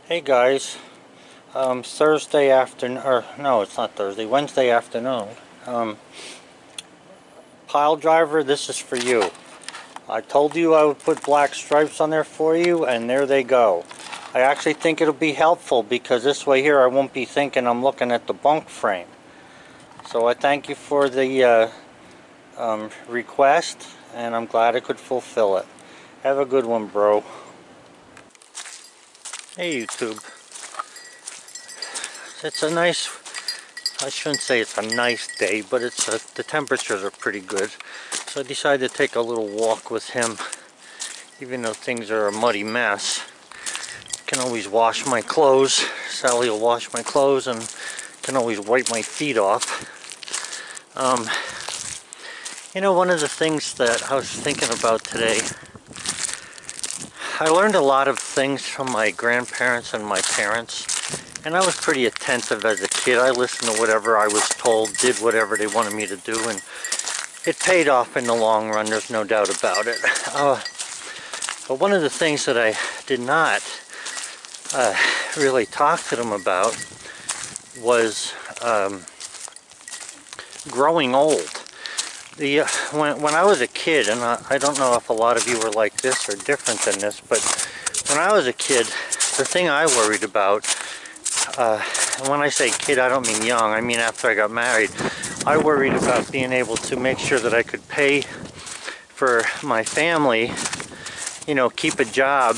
Hey guys, Thursday afternoon, or no, it's not Thursday, Wednesday afternoon. Pile driver, this is for you. I told you I would put black stripes on there for you, and there they go. I actually think it'll be helpful because this way here I won't be thinking I'm looking at the bunk frame. So I thank you for the request, and I'm glad I could fulfill it. Have a good one, bro. Hey YouTube. It's a nice, I shouldn't say it's a nice day, but the temperatures are pretty good. So I decided to take a little walk with him, even though things are a muddy mess. I can always wash my clothes. Sally will wash my clothes and can always wipe my feet off. You know, one of the things that I was thinking about today, I learned a lot of things from my grandparents and my parents. And I was pretty attentive as a kid. I listened to whatever I was told, did whatever they wanted me to do, and it paid off in the long run, there's no doubt about it. But one of the things that I did not really talk to them about was growing old. When I was a kid, and I don't know if a lot of you were like this or different than this, but when I was a kid, the thing I worried about, and when I say kid, I don't mean young, I mean after I got married, I worried about being able to make sure that I could pay for my family, you know, keep a job,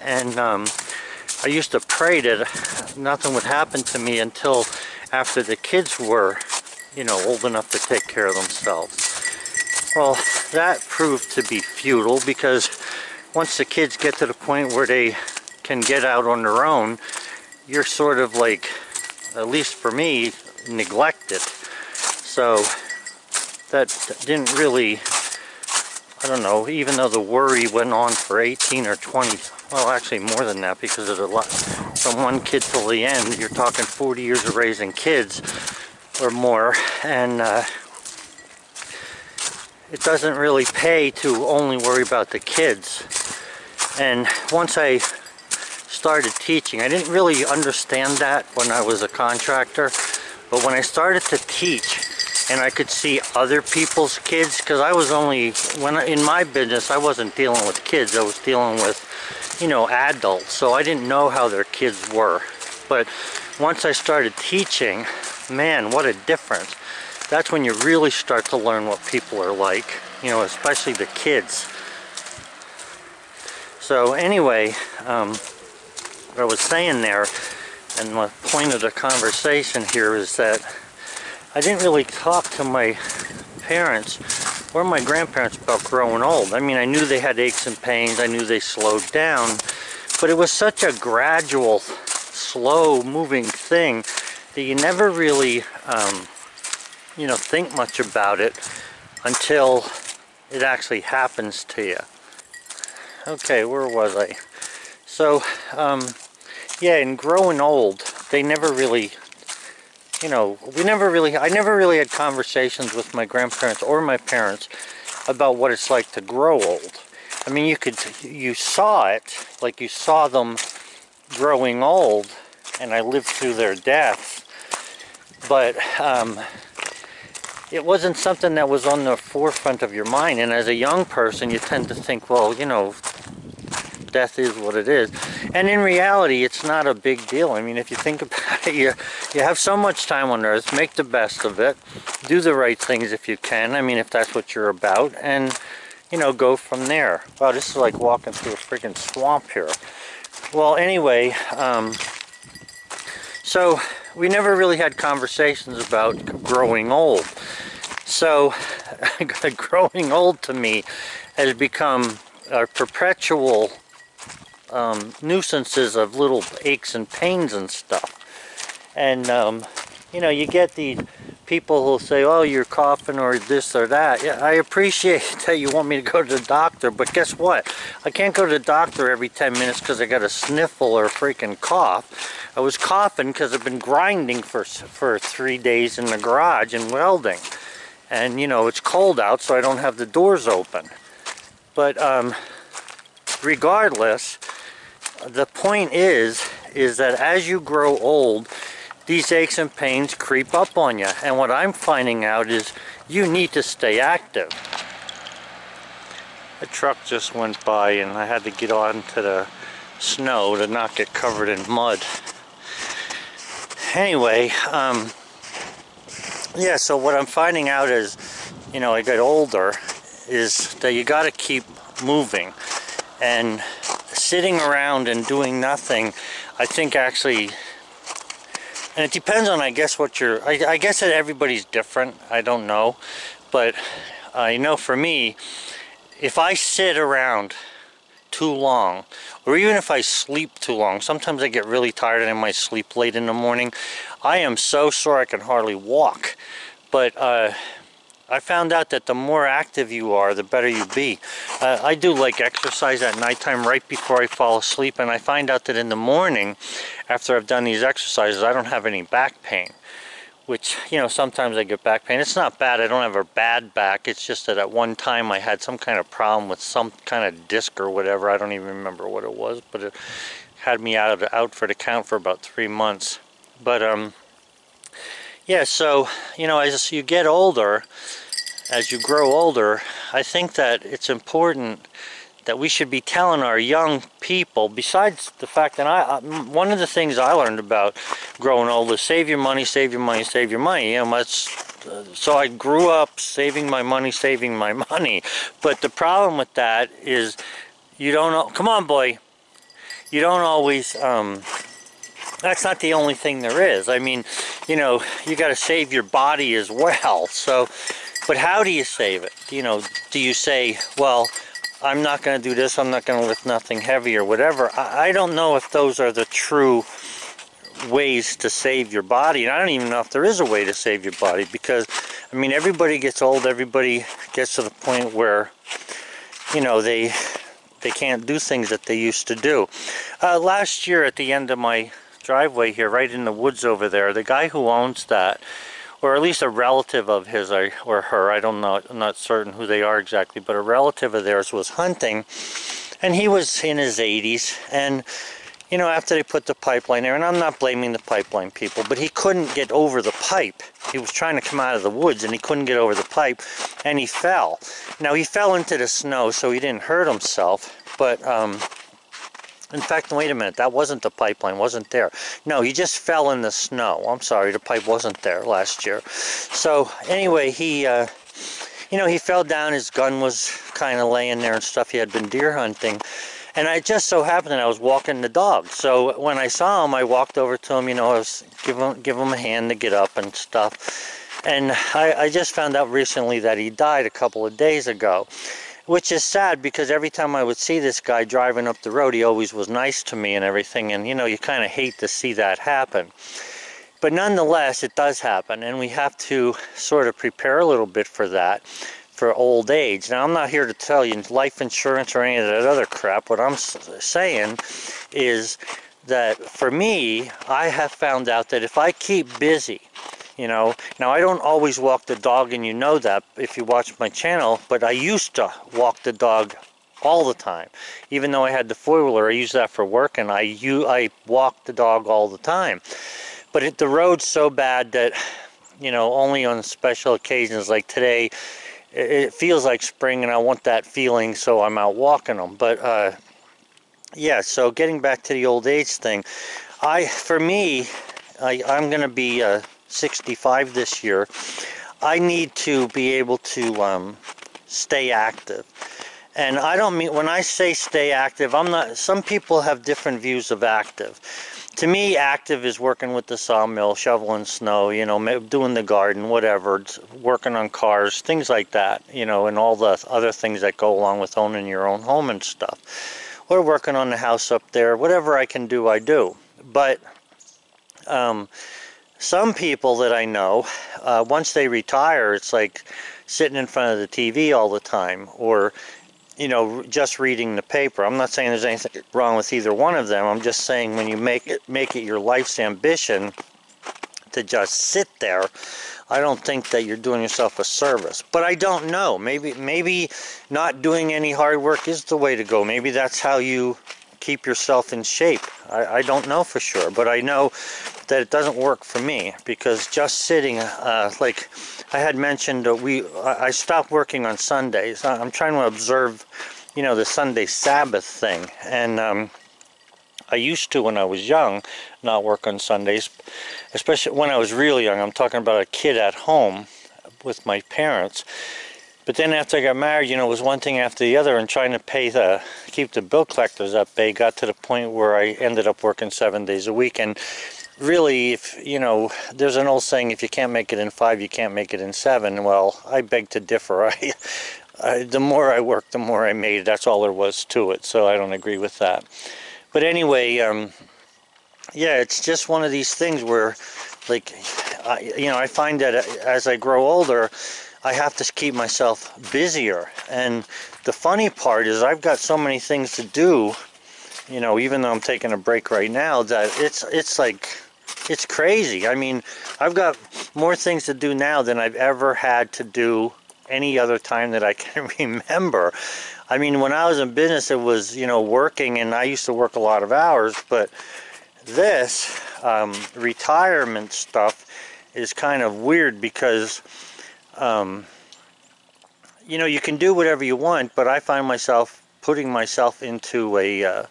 and I used to pray that nothing would happen to me until after the kids were, you know, old enough to take care of themselves. Well, that proved to be futile because once the kids get to the point where they can get out on their own, you're sort of like, at least for me, neglected. So that didn't really, I don't know, even though the worry went on for 18 or 20, well actually more than that, because there's a lot, from one kid till the end, you're talking 40 years of raising kids or more, and it doesn't really pay to only worry about the kids. And once I started teaching, I didn't really understand that when I was a contractor, but when I started to teach and I could see other people's kids, because I was only, in my business I wasn't dealing with kids, I was dealing with, you know, adults, so I didn't know how their kids were. But once I started teaching, man, what a difference. That's when you really start to learn what people are like, you know, especially the kids. So anyway, what I was saying there, and the point of the conversation here is that I didn't really talk to my parents or my grandparents about growing old. I mean, I knew they had aches and pains, I knew they slowed down, but it was such a gradual, slow moving thing that you never really, you know, think much about it until it actually happens to you. Okay, where was I? So, yeah, in growing old, they never really, you know, I never really had conversations with my grandparents or my parents about what it's like to grow old. I mean, you saw it, like you saw them growing old, and I lived through their death, but it wasn't something that was on the forefront of your mind. And as a young person, you tend to think, well, you know, death is what it is. And in reality, it's not a big deal. I mean, if you think about it, you have so much time on earth, make the best of it, do the right things if you can, I mean, if that's what you're about, and, you know, go from there. Wow, this is like walking through a freaking swamp here. Well, anyway, so we never really had conversations about growing old. So growing old to me has become a perpetual nuisances of little aches and pains and stuff. And you know, you get these people who'll say, oh, you're coughing or this or that. Yeah, I appreciate that you want me to go to the doctor, but guess what? I can't go to the doctor every 10 minutes because I got a sniffle or a freaking cough. I was coughing because I've been grinding for 3 days in the garage and welding. And, you know, it's cold out, so I don't have the doors open. But regardless, the point is is that as you grow old, these aches and pains creep up on you. And what I'm finding out is you need to stay active. A truck just went by and I had to get onto the snow to not get covered in mud. Anyway, yeah, so what I'm finding out is, you know, I get older, is that you got to keep moving. And sitting around and doing nothing, I think actually, and it depends on, I guess, what you're, I guess that everybody's different, I don't know. But I know for me, if I sit around too long, or even if I sleep too long, sometimes I get really tired and I might sleep late in the morning. I am so sore I can hardly walk. But I found out that the more active you are, the better you be. I do like exercise at nighttime right before I fall asleep, and I find out that in the morning, after I've done these exercises, I don't have any back pain. Which, you know, sometimes I get back pain. It's not bad. I don't have a bad back. It's just that at one time I had some kind of problem with some kind of disc or whatever. I don't even remember what it was, but it had me out for the count for about 3 months. But yeah, so, you know, as you get older, as you grow older, I think that it's important that we should be telling our young people, besides the fact that one of the things I learned about growing old is save your money, save your money, save your money. You know, so I grew up saving my money. But the problem with that is you don't know, come on boy, you don't always, that's not the only thing there is. I mean, you know, you got to save your body as well. So, but how do you save it? You know, do you say, well, I'm not going to do this, I'm not going to lift nothing heavy or whatever? I don't know if those are the true ways to save your body. And I don't even know if there is a way to save your body, because, I mean, everybody gets old, everybody gets to the point where, you know, they can't do things that they used to do. Last year at the end of my driveway here, right in the woods over there, the guy who owns that, or at least a relative of his or her, I don't know, I'm not certain who they are exactly, but a relative of theirs was hunting, and he was in his 80s, and, you know, after they put the pipeline there, and I'm not blaming the pipeline people, but he couldn't get over the pipe. He was trying to come out of the woods, and he couldn't get over the pipe, and he fell. Now, he fell into the snow, so he didn't hurt himself, but, in fact, wait a minute, that wasn't the pipeline, wasn't there. No, he just fell in the snow. I'm sorry, the pipe wasn't there last year. So, anyway, he, you know, he fell down, his gun was kind of laying there and stuff. He had been deer hunting. And I just so happened that I was walking the dog. So, when I saw him, I walked over to him, you know, I was give him a hand to get up and stuff. And I just found out recently that he died a couple of days ago. Which is sad, because every time I would see this guy driving up the road, he always was nice to me and everything, and you know, you kind of hate to see that happen. But nonetheless, it does happen, and we have to sort of prepare a little bit for that, for old age. Now, I'm not here to tell you life insurance or any of that other crap. What I'm saying is that for me, I have found out that if I keep busy, you know, now I don't always walk the dog, and you know that if you watch my channel, but I used to walk the dog all the time. Even though I had the four-wheeler, I used that for work, and I walked the dog all the time. But the road's so bad that, you know, only on special occasions like today, it feels like spring, and I want that feeling, so I'm out walking them. But, yeah, so getting back to the old age thing, for me, I'm going to be 65 this year. I need to be able to stay active. And I don't mean, when I say stay active, I'm not, some people have different views of active. To me, active is working with the sawmill, shoveling snow, you know, doing the garden, whatever, working on cars, things like that, you know, and all the other things that go along with owning your own home and stuff. Or working on the house up there, whatever I can do, I do. But some people that I know, once they retire, it's like sitting in front of the TV all the time, or, you know, just reading the paper. I'm not saying there's anything wrong with either one of them. I'm just saying when you make it your life's ambition to just sit there, I don't think that you're doing yourself a service. But I don't know. Maybe not doing any hard work is the way to go. Maybe that's how you keep yourself in shape. I don't know for sure, but I know that it doesn't work for me, because just sitting, like I had mentioned, I stopped working on Sundays. I'm trying to observe, you know, the Sunday Sabbath thing, and I used to, when I was young, not work on Sundays, especially when I was really young. I'm talking about a kid at home with my parents. But then after I got married, you know, it was one thing after the other, and trying to keep the bill collectors at bay got to the point where I ended up working 7 days a week. And really, if, you know, there's an old saying, if you can't make it in 5, you can't make it in 7. Well, I beg to differ. The more I worked, the more I made. That's all there was to it. So I don't agree with that. But anyway, yeah, it's just one of these things where, like, you know, I find that as I grow older, I have to keep myself busier. And the funny part is I've got so many things to do, you know, even though I'm taking a break right now, that it's like, it's crazy. I mean, I've got more things to do now than I've ever had to do any other time that I can remember. I mean, when I was in business, it was, you know, working, and I used to work a lot of hours, but this retirement stuff is kind of weird, because you know, you can do whatever you want, but I find myself putting myself into a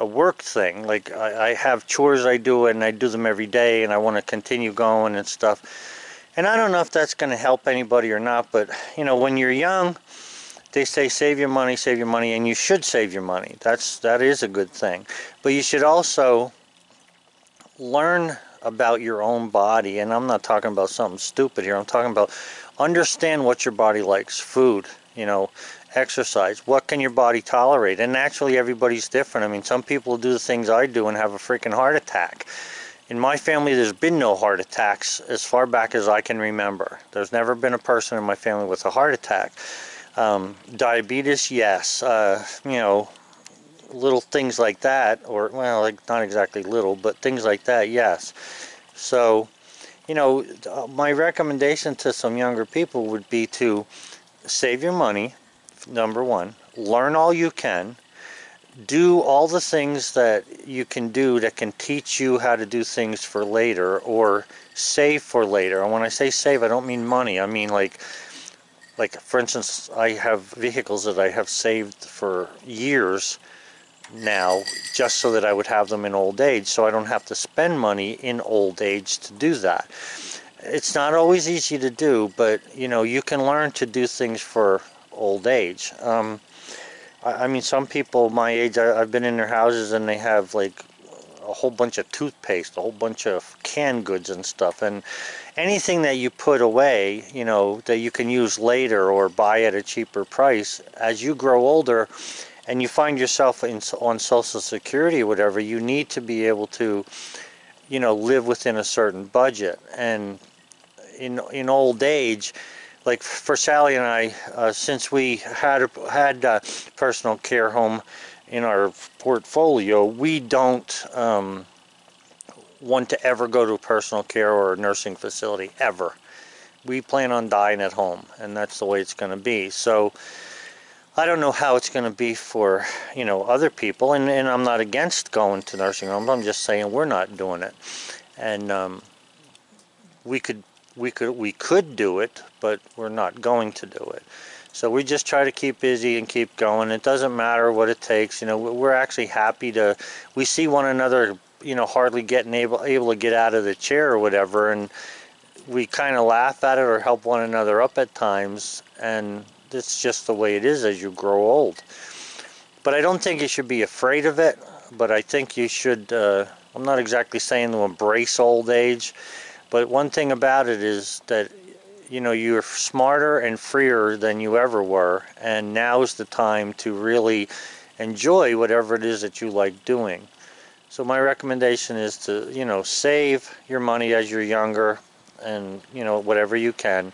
work thing. Like, I have chores I do, and I do them every day, and I want to continue going and stuff. And I don't know if that's going to help anybody or not, but, you know, when you're young, they say save your money, and you should save your money. That is a good thing. But you should also learn about your own body, and I'm not talking about something stupid here. I'm talking about understand what your body likes, food, you know, exercise. What can your body tolerate? And naturally, everybody's different. I mean, some people do the things I do and have a freaking heart attack. In my family, there's been no heart attacks as far back as I can remember. There's never been a person in my family with a heart attack. Diabetes, yes. You know, little things like that, or, well, like, not exactly little, but things like that, yes. So, you know, my recommendation to some younger people would be to save your money, number one. Learn all you can. Do all the things that you can do that can teach you how to do things for later, or save for later. And when I say save, I don't mean money. I mean, like for instance, I have vehicles that I have saved for years now, just so that I would have them in old age, so I don't have to spend money in old age to do that. It's not always easy to do, but, you know, you can learn to do things for old age. I mean, some people my age, I've been in their houses, and they have like a whole bunch of toothpaste, a whole bunch of canned goods and stuff, and anything that you put away, you know, that you can use later or buy at a cheaper price, as you grow older and you find yourself on Social Security or whatever, you need to be able to, you know, live within a certain budget. And in old age, like for Sally and I, since we had personal care home in our portfolio, we don't want to ever go to a personal care or a nursing facility, ever. We plan on dying at home, and that's the way it's going to be. So I don't know how it's going to be for, you know, other people, and I'm not against going to nursing homes. I'm just saying we're not doing it. And we could do it, but we're not going to do it. So we just try to keep busy and keep going. It doesn't matter what it takes. You know, we're actually happy to, we see one another, you know, hardly getting able to get out of the chair or whatever, and we kind of laugh at it or help one another up at times, and it's just the way it is as you grow old. But I don't think you should be afraid of it, but I think you should, I'm not exactly saying to embrace old age, but one thing about it is that, you know, you're smarter and freer than you ever were, and now's the time to really enjoy whatever it is that you like doing. So my recommendation is to, you know, save your money as you're younger, and, you know, whatever you can.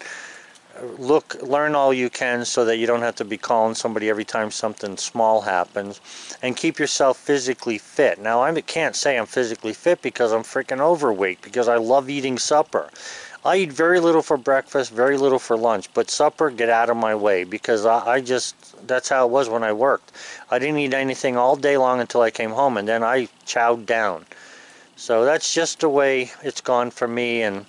Learn all you can so that you don't have to be calling somebody every time something small happens, and keep yourself physically fit. Now, I can't say I'm physically fit because I'm freaking overweight, because I love eating supper. I eat very little for breakfast, very little for lunch, but supper, get out of my way, because I just, that's how it was when I worked. I didn't eat anything all day long until I came home, and then I chowed down. So that's just the way it's gone for me, and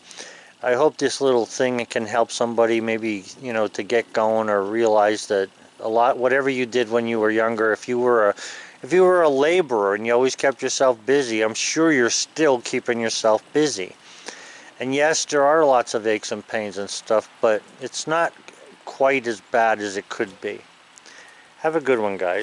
I hope this little thing can help somebody, maybe, you know, to get going or realize that a lot, whatever you did when you were younger, if you were a laborer and you always kept yourself busy, I'm sure you're still keeping yourself busy. And yes, there are lots of aches and pains and stuff, but it's not quite as bad as it could be. Have a good one, guys.